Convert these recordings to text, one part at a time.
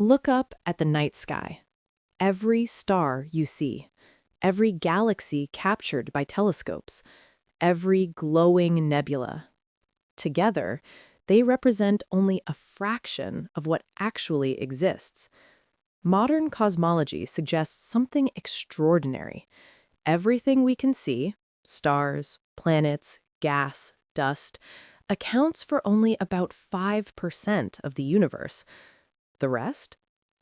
Look up at the night sky. Every star you see, every galaxy captured by telescopes, every glowing nebula. Together, they represent only a fraction of what actually exists. Modern cosmology suggests something extraordinary. Everything we can see, stars, planets, gas, dust, accounts for only about 5% of the universe. The rest?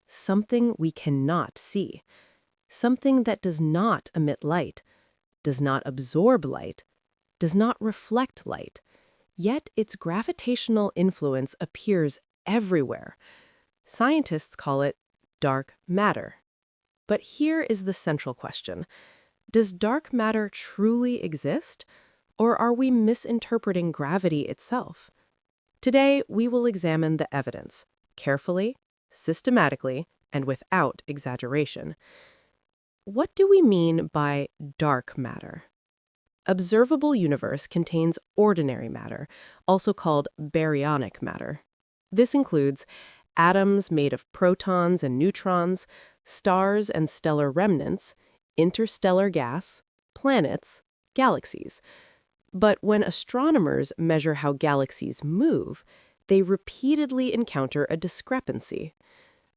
Something we cannot see. Something that does not emit light, does not absorb light, does not reflect light. Yet its gravitational influence appears everywhere. Scientists call it dark matter. But here is the central question. Does dark matter truly exist? Or are we misinterpreting gravity itself? Today, we will examine the evidence, carefully, systematically, and without exaggeration. What do we mean by dark matter? Observable universe contains ordinary matter, also called baryonic matter. This includes atoms made of protons and neutrons, stars and stellar remnants, interstellar gas, planets, galaxies. But when astronomers measure how galaxies move, they repeatedly encounter a discrepancy.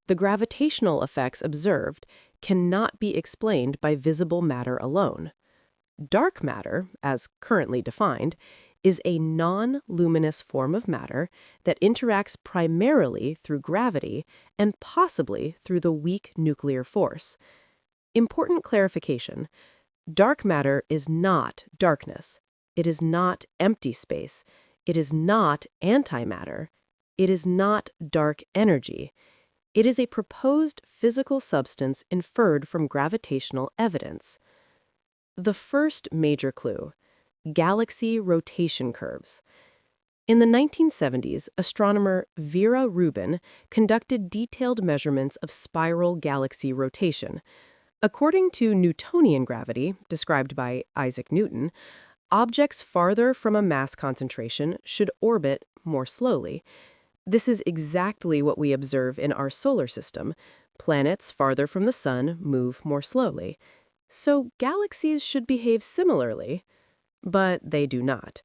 The gravitational effects observed cannot be explained by visible matter alone. Dark matter, as currently defined, is a non-luminous form of matter that interacts primarily through gravity and possibly through the weak nuclear force. Important clarification: dark matter is not darkness. It is not empty space. It is not antimatter. It is not dark energy. It is a proposed physical substance inferred from gravitational evidence. The first major clue: galaxy rotation curves. In the 1970s, astronomer Vera Rubin conducted detailed measurements of spiral galaxy rotation. According to Newtonian gravity, described by Isaac Newton, objects farther from a mass concentration should orbit more slowly. This is exactly what we observe in our solar system. Planets farther from the sun move more slowly. So galaxies should behave similarly, but they do not.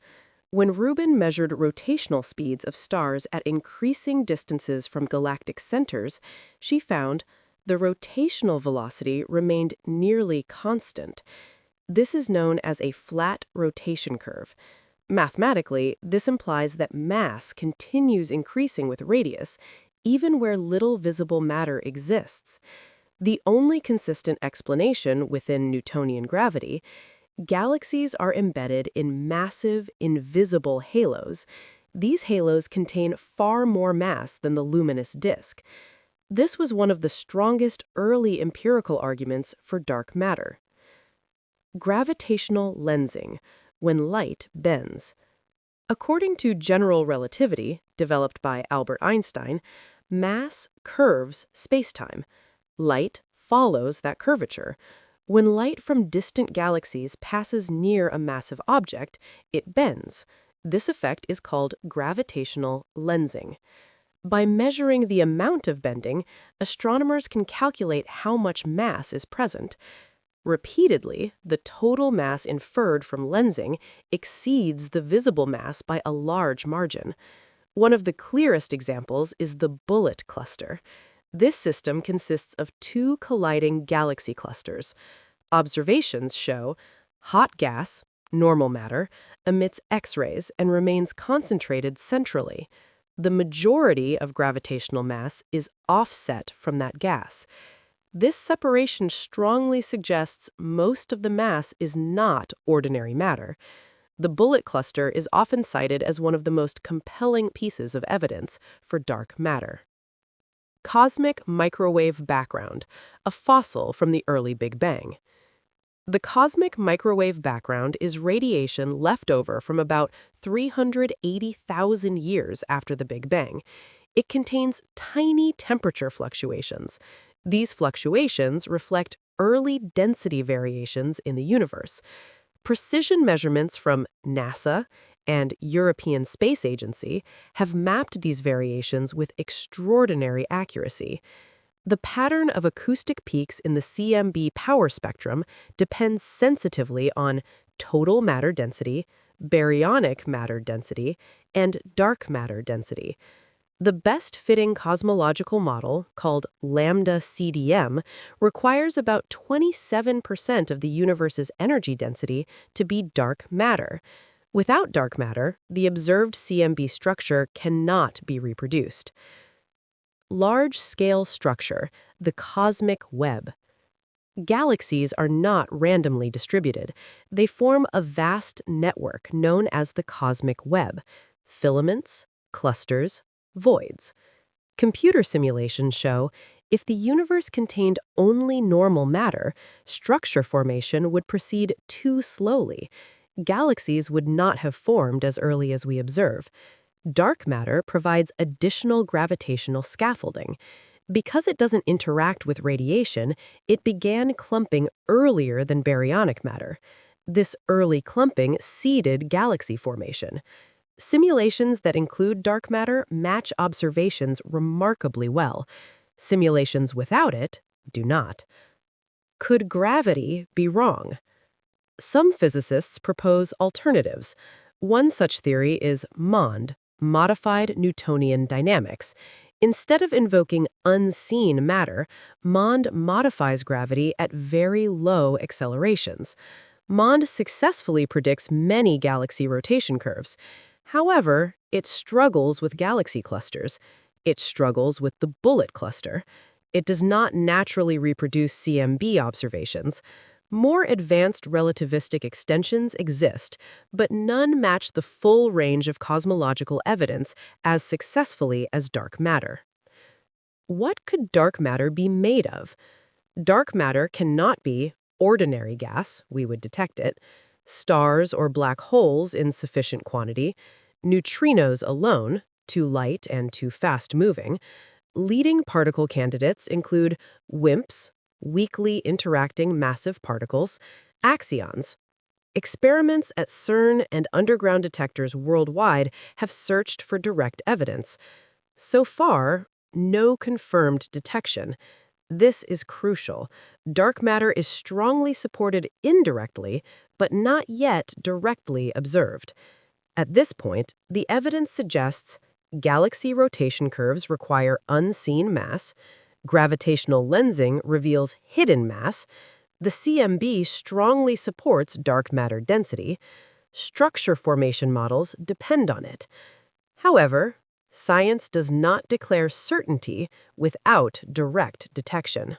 When Rubin measured rotational speeds of stars at increasing distances from galactic centers, she found the rotational velocity remained nearly constant. This is known as a flat rotation curve. Mathematically, this implies that mass continues increasing with radius, even where little visible matter exists. The only consistent explanation within Newtonian gravity: galaxies are embedded in massive, invisible halos. These halos contain far more mass than the luminous disk. This was one of the strongest early empirical arguments for dark matter. Gravitational lensing, when light bends. According to general relativity, developed by Albert Einstein, mass curves spacetime. Light follows that curvature. When light from distant galaxies passes near a massive object, it bends. This effect is called gravitational lensing. By measuring the amount of bending, astronomers can calculate how much mass is present. Repeatedly, the total mass inferred from lensing exceeds the visible mass by a large margin. One of the clearest examples is the bullet cluster. This system consists of two colliding galaxy clusters. Observations show hot gas, normal matter, emits X-rays and remains concentrated centrally. The majority of gravitational mass is offset from that gas. This separation strongly suggests most of the mass is not ordinary matter. The bullet cluster is often cited as one of the most compelling pieces of evidence for dark matter. Cosmic microwave background, a fossil from the early Big Bang. The cosmic microwave background is radiation left over from about 380,000 years after the Big Bang. It contains tiny temperature fluctuations. These fluctuations reflect early density variations in the universe. Precision measurements from NASA and European Space Agency have mapped these variations with extraordinary accuracy. The pattern of acoustic peaks in the CMB power spectrum depends sensitively on total matter density, baryonic matter density, and dark matter density. The best-fitting cosmological model, called Lambda-CDM, requires about 27% of the universe's energy density to be dark matter. Without dark matter, the observed CMB structure cannot be reproduced. Large-scale structure, the cosmic web. Galaxies are not randomly distributed. They form a vast network known as the cosmic web: filaments, clusters, voids. Computer simulations show if the universe contained only normal matter, structure formation would proceed too slowly. Galaxies would not have formed as early as we observe. Dark matter provides additional gravitational scaffolding. Because it doesn't interact with radiation, it began clumping earlier than baryonic matter. This early clumping seeded galaxy formation. Simulations that include dark matter match observations remarkably well. Simulations without it do not. Could gravity be wrong? Some physicists propose alternatives. One such theory is MOND, modified Newtonian dynamics. Instead of invoking unseen matter, MOND modifies gravity at very low accelerations. MOND successfully predicts many galaxy rotation curves. However, it struggles with galaxy clusters. It struggles with the bullet cluster. It does not naturally reproduce CMB observations. More advanced relativistic extensions exist, but none match the full range of cosmological evidence as successfully as dark matter. What could dark matter be made of? Dark matter cannot be ordinary gas, we would detect it, stars or black holes in sufficient quantity, neutrinos alone, too light and too fast-moving. Leading particle candidates include WIMPs, weakly interacting massive particles, axions. Experiments at CERN and underground detectors worldwide have searched for direct evidence. So far, no confirmed detection. This is crucial. Dark matter is strongly supported indirectly, but not yet directly observed. At this point, the evidence suggests galaxy rotation curves require unseen mass, gravitational lensing reveals hidden mass, the CMB strongly supports dark matter density, structure formation models depend on it. However, science does not declare certainty without direct detection.